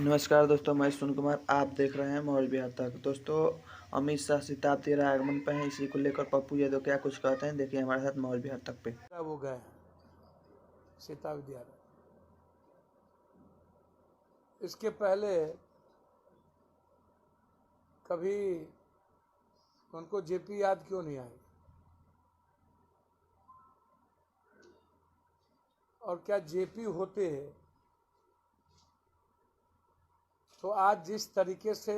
नमस्कार दोस्तों, मैं सुन कुमार। आप देख रहे हैं मौल बिहार तक। दोस्तों, अमित शाह शताब्दी आगमन पे हैं, इसी को लेकर पप्पू यादव क्या कुछ कहते हैं, देखिए हमारे साथ मौल बिहार तक पे। वो गए सीता विद्यालय। इसके पहले कभी उनको जेपी याद क्यों नहीं आई? और क्या जेपी होते तो आज जिस तरीके से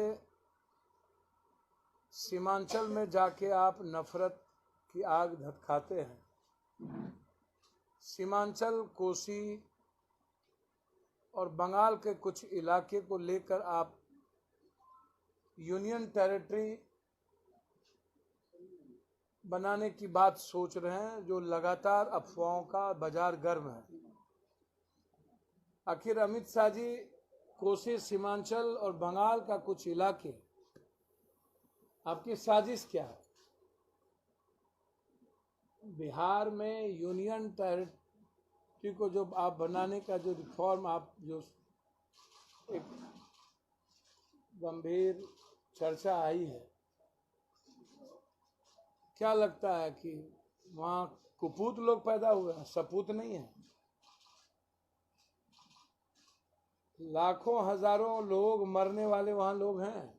सीमांचल में जाके आप नफरत की आग धधकाते हैं, सीमांचल, कोसी और बंगाल के कुछ इलाके को लेकर आप यूनियन टेरिटरी बनाने की बात सोच रहे हैं, जो लगातार अफवाहों का बाजार गर्म है। आखिर अमित शाह जी कोसी, सीमांचल और बंगाल का कुछ इलाके, आपकी साजिश क्या है? बिहार में यूनियन टेरिटरी को जो आप बनाने का जो रिफॉर्म, आप जो एक गंभीर चर्चा आई है, क्या लगता है कि वहाँ कुपूत लोग पैदा हुए हैं, सपूत नहीं है? लाखों हजारों लोग मरने वाले वहां लोग हैं।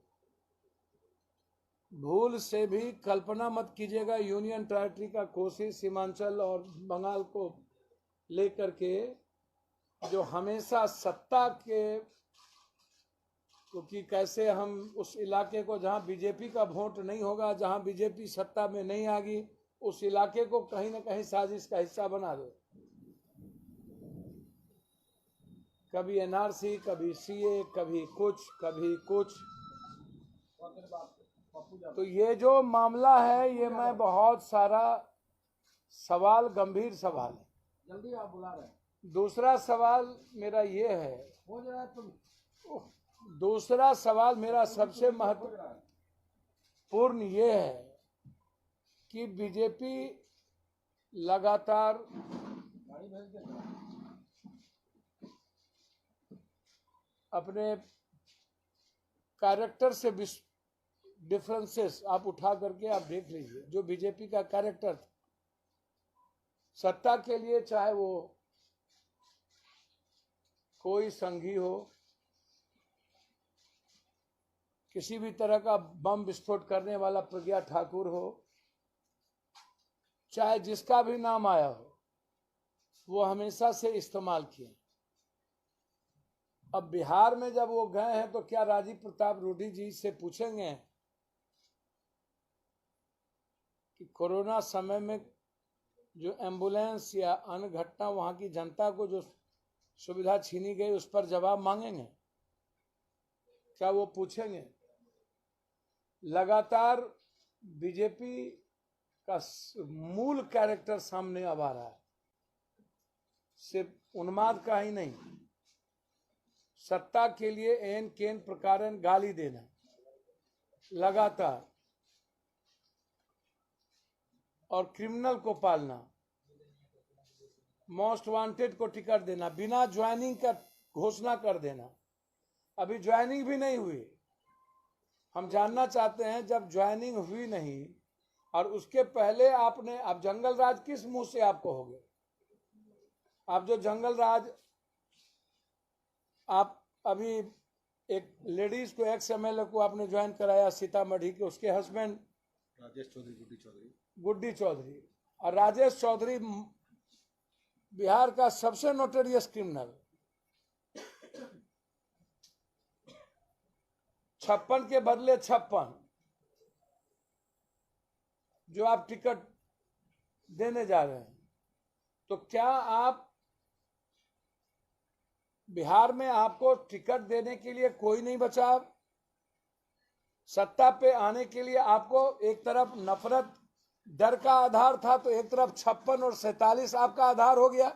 भूल से भी कल्पना मत कीजिएगा यूनियन टेरिटरी का कोसी, सीमांचल और बंगाल को लेकर के, जो हमेशा सत्ता के, क्योंकि कैसे हम उस इलाके को जहां बीजेपी का वोट नहीं होगा, जहां बीजेपी सत्ता में नहीं आएगी, उस इलाके को कहीं ना कहीं साजिश का हिस्सा बना दे। कभी एनआरसी, कभी सीए, कभी कुछ। तो ये जो मामला है, ये मैं बहुत सारा सवाल, गंभीर सवाल है। जल्दी आप बुला रहे हैं। दूसरा सवाल मेरा ये है, दूसरा सवाल मेरा सबसे महत्वपूर्ण ये है कि बीजेपी लगातार अपने कैरेक्टर से डिफरेंसेस आप उठा करके आप देख लीजिए। जो बीजेपी का कैरेक्टर था सत्ता के लिए, चाहे वो कोई संघी हो, किसी भी तरह का बम विस्फोट करने वाला प्रज्ञा ठाकुर हो, चाहे जिसका भी नाम आया हो, वो हमेशा से इस्तेमाल किए। अब बिहार में जब वो गए हैं तो क्या राजीव प्रताप रूडी जी से पूछेंगे कि कोरोना समय में जो एम्बुलेंस या अन्य घटना, वहां की जनता को जो सुविधा छीनी गई, उस पर जवाब मांगेंगे? क्या वो पूछेंगे? लगातार बीजेपी का मूल कैरेक्टर सामने अब आ रहा है, सिर्फ उन्माद का ही नहीं, सत्ता के लिए एन केन प्रकारन गाली देना लगातार, और क्रिमिनल को पालना, मोस्ट वांटेड को टिकट देना, बिना ज्वाइनिंग का घोषणा कर देना। अभी ज्वाइनिंग भी नहीं हुई। हम जानना चाहते हैं, जब ज्वाइनिंग हुई नहीं और उसके पहले आपने, आप जंगल राज किस मुंह से आप कहोगे? आप जो जंगल राज, आप अभी एक लेडीज को, एक्स एमएलए को आपने ज्वाइन कराया सीतामढ़ी के, उसके हस्बैंड राजेश चौधरी, गुड्डी चौधरी, और राजेश चौधरी बिहार का सबसे नोटोरियस क्रिमिनल, 56 के बदले 56 जो आप टिकट देने जा रहे हैं। तो क्या आप बिहार में, आपको टिकट देने के लिए कोई नहीं बचा? सत्ता पे आने के लिए आपको एक तरफ नफरत, डर का आधार था, तो एक तरफ 56 और 47 आपका आधार हो गया।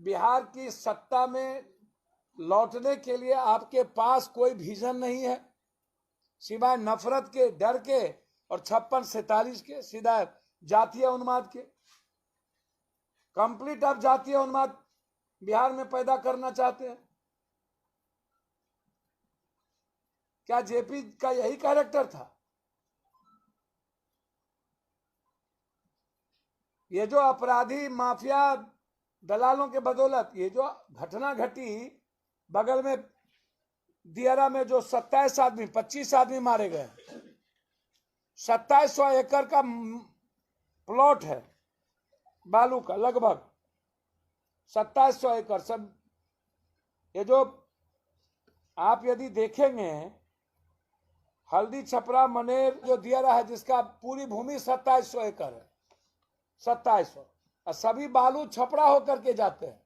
बिहार की सत्ता में लौटने के लिए आपके पास कोई विजन नहीं है, सिवाय नफरत के, डर के और 56-47 के, सीधा जातीय उन्माद के। कंप्लीट आप जातीय उन्माद बिहार में पैदा करना चाहते हैं। क्या जेपी का यही कैरेक्टर था? ये जो अपराधी माफिया दलालों के बदौलत ये जो घटना घटी बगल में दियारा में, जो 27 आदमी 25 आदमी मारे गए, 2700 एकड़ का प्लॉट है बालू का, लगभग 2700 एकड़ सब। ये जो आप यदि देखेंगे हल्दी छपरा मनेर जो दियारा है, जिसका पूरी भूमि 2700 एकड़ है, 2700, और सभी बालू छपरा होकर के जाते हैं।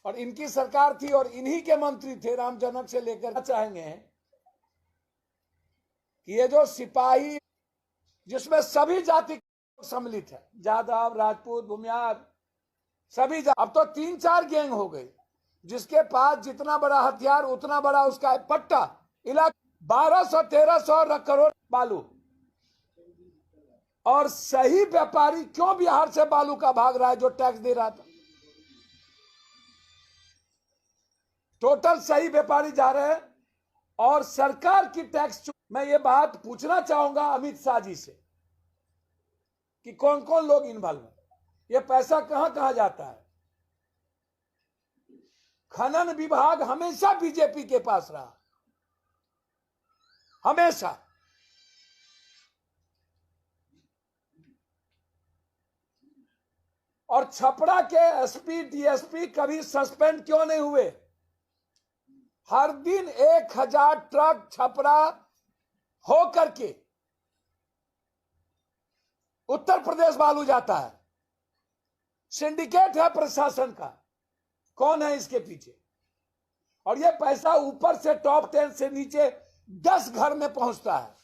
और इनकी सरकार थी और इन्हीं के मंत्री थे रामजनक से लेकर। चाहेंगे कि ये जो सिपाही, जिसमें सभी जाति सम्मिलित है, यादव राजपूत भूमियार सभी अब तो 3-4 गैंग हो गई, जिसके पास जितना बड़ा हथियार उतना बड़ा उसका पट्टा इलाका। 1200-1300 करोड़ बालू, और सही व्यापारी क्यों बिहार से बालू का भाग रहा है जो टैक्स दे रहा था? टोटल सही व्यापारी जा रहे हैं और सरकार की टैक्स। मैं ये बात पूछना चाहूंगा अमित शाह जी से कि कौन कौन लोग इन्वॉल्व है, ये पैसा कहां कहां जाता है? खनन विभाग हमेशा बीजेपी के पास रहा, हमेशा। और छपरा के एसपी डीएसपी कभी सस्पेंड क्यों नहीं हुए? हर दिन 1000 ट्रक छपरा हो करके उत्तर प्रदेश बालू जाता है। सिंडिकेट है प्रशासन का, कौन है इसके पीछे? और ये पैसा ऊपर से टॉप 10 से नीचे 10 घर में पहुंचता है।